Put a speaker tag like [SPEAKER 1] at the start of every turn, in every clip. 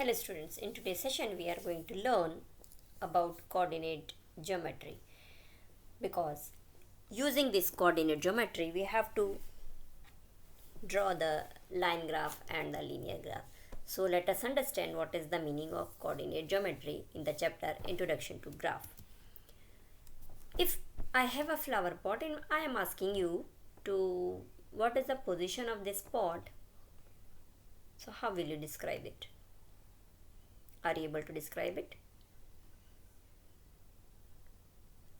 [SPEAKER 1] Hello students, in today's session we are going to learn about coordinate geometry, because using this coordinate geometry we have to draw the line graph and the linear graph. So let us understand what is the meaning of coordinate geometry in the chapter Introduction to Graph. If I have a flower pot and I am asking you to what is the position of this pot, so how will you describe it? Are you able to describe it?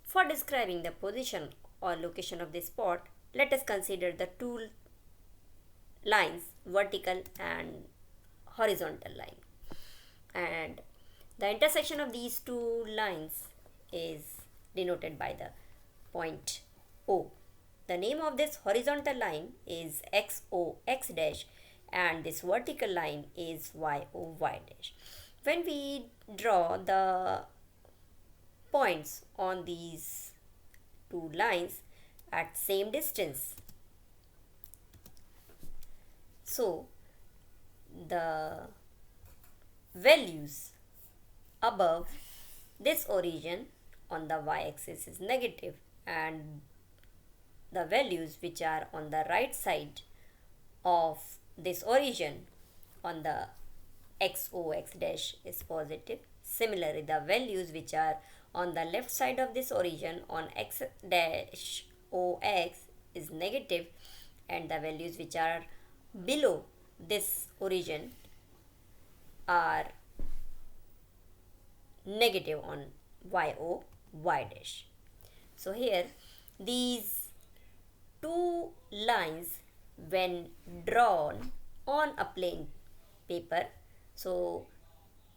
[SPEAKER 1] For describing the position or location of this pot, let us consider the two lines, vertical and horizontal line. And the intersection of these two lines is denoted by the point O. The name of this horizontal line is XO, X dash, and this vertical line is YO, Y dash. When we draw the points on these two lines at same distance, so the values above this origin on the y-axis is negative, and the values which are on the right side of this origin on the XO, X dash is positive. Similarly, the values which are on the left side of this origin on X dash OX is negative, and the values which are below this origin are negative on YO, Y dash. So here these two lines, when drawn on a plain paper, so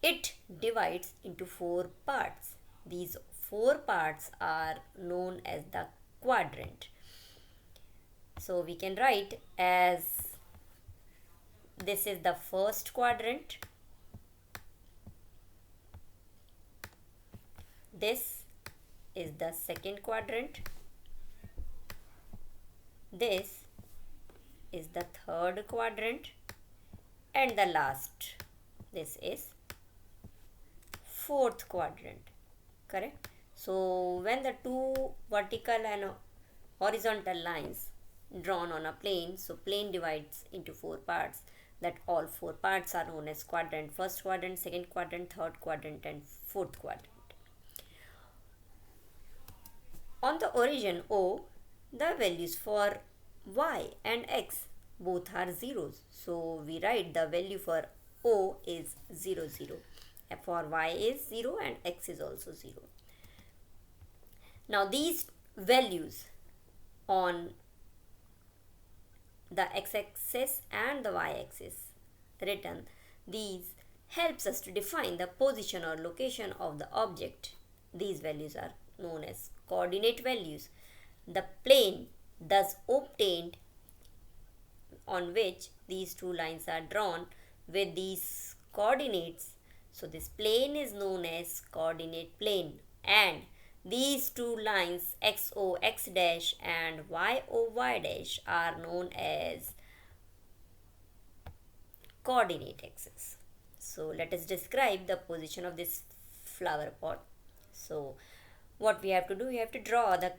[SPEAKER 1] it divides into four parts. These four parts are known as the quadrant. So we can write as this is the first quadrant, this is the second quadrant, this is the third quadrant, and the last, this is fourth quadrant. Correct? So when the two vertical and horizontal lines drawn on a plane, so plane divides into four parts, that all four parts are known as quadrant: first quadrant, second quadrant, third quadrant, and fourth quadrant. On the origin O, the values for y and x both are zeros, so we write the value for O is 0, 0. For y is 0 and x is also 0. Now these values on the x-axis and the y-axis written, these helps us to define the position or location of the object. These values are known as coordinate values. The plane thus obtained on which these two lines are drawn with these coordinates, so this plane is known as coordinate plane, and these two lines XO, X dash, and YO, Y dash are known as coordinate axis. So let us describe the position of this flower pot. So what we have to do, we have to draw the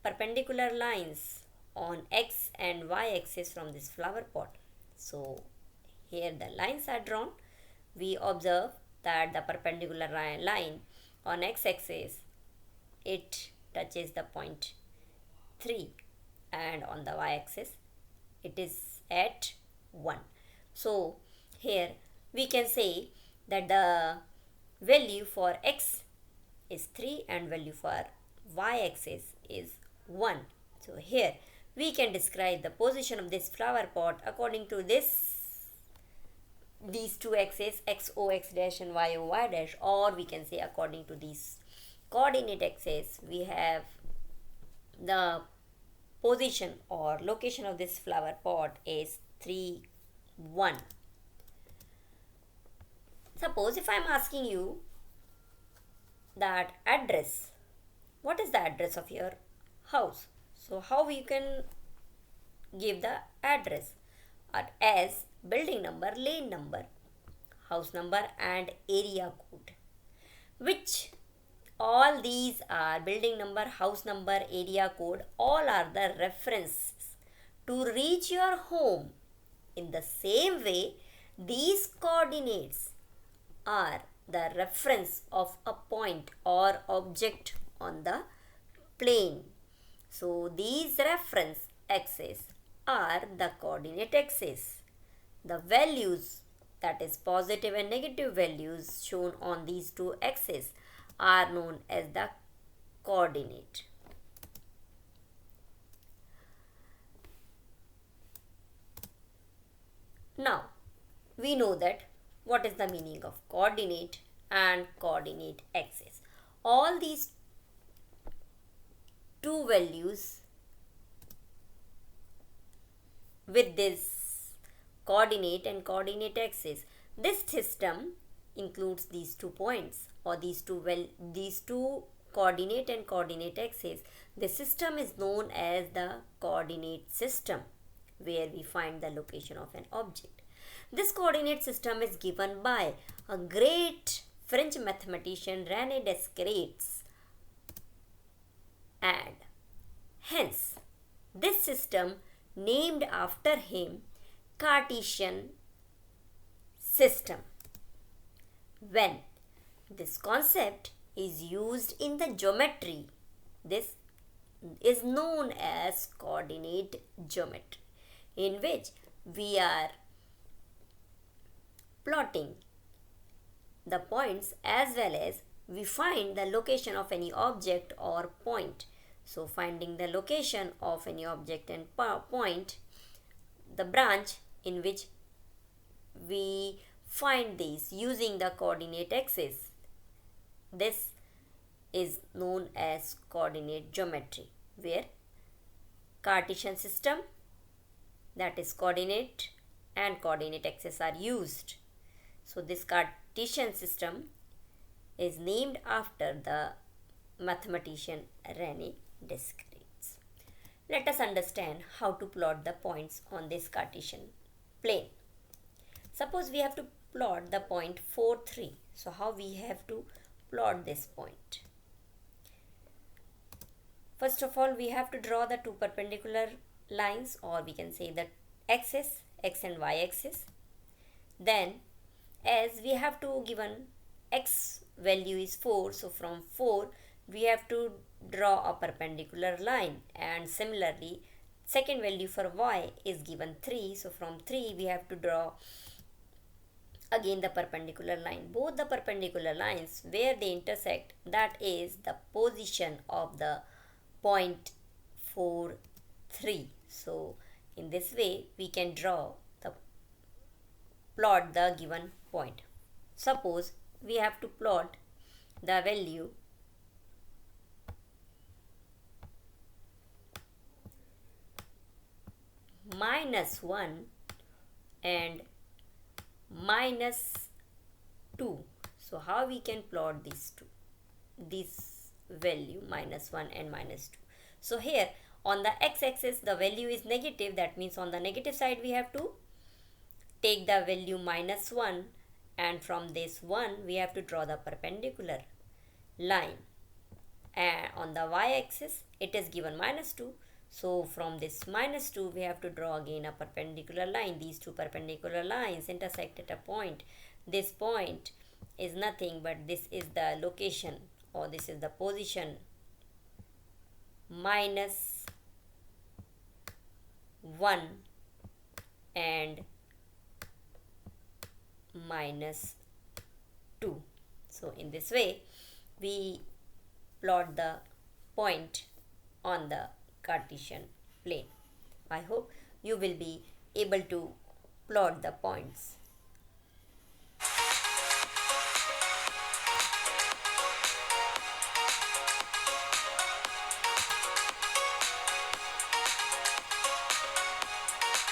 [SPEAKER 1] perpendicular lines on X and Y axis from this flower pot. So here the lines are drawn. We observe that the perpendicular line on X axis, it touches the point 3, and on the Y axis it is at 1. So here we can say that the value for X is 3 and value for Y axis is 1. So here we can describe the position of this flower pot according to these two axes, XO, X dash, and YO, Y dash, or we can say according to these coordinate axes, we have the position or location of this flower pot is 3, 1. Suppose if I am asking you that address, what is the address of your house? So how we can give the address? As building number, lane number, house number and area code, which all these are building number, house number, area code, all are the references to reach your home. In the same way, these coordinates are the reference of a point or object on the plane. So these reference axes are the coordinate axes. The values, that is positive and negative values shown on these two axes, are known as the coordinate. Now we know that what is the meaning of coordinate and coordinate axis. All these two values with this coordinate and coordinate axis, this system includes these 2 points or these two coordinate and coordinate axes. The system is known as the coordinate system, where we find the location of an object. This coordinate system is given by a great French mathematician René Descartes, and hence this system named after him Cartesian system. When this concept is used in the geometry, this is known as coordinate geometry, in which we are plotting the points as well as we find the location of any object or point. So finding the location of any object and point, the branch in which we find these using the coordinate axis, this is known as coordinate geometry, where Cartesian system, that is coordinate and coordinate axis, are used. So this Cartesian system is named after the mathematician René Descartes. Let us understand how to plot the points on this Cartesian plane. Suppose we have to plot the point 4, 3. So how we have to plot this point? First of all, we have to draw the two perpendicular lines, or we can say the axis, x and y axis. Then as we have to given x value is 4, so from 4 we have to draw a perpendicular line, and similarly second value for y is given 3, so from 3 we have to draw again the perpendicular line. Both the perpendicular lines where they intersect, that is the position of the point 4, 3. So in this way we can plot the given point. Suppose we have to plot the value -1 and -2. So how we can plot these two? This value -1 and -2. So here on the x-axis the value is negative, that means on the negative side we have to take the value -1, and from this 1 we have to draw the perpendicular line, and on the y-axis it is given -2, so from this -2 we have to draw again a perpendicular line. These two perpendicular lines intersect at a point. This point is nothing but this is the location, or this is the position -1 and -2. So in this way we plot the point on the Cartesian plane. I hope you will be able to plot the points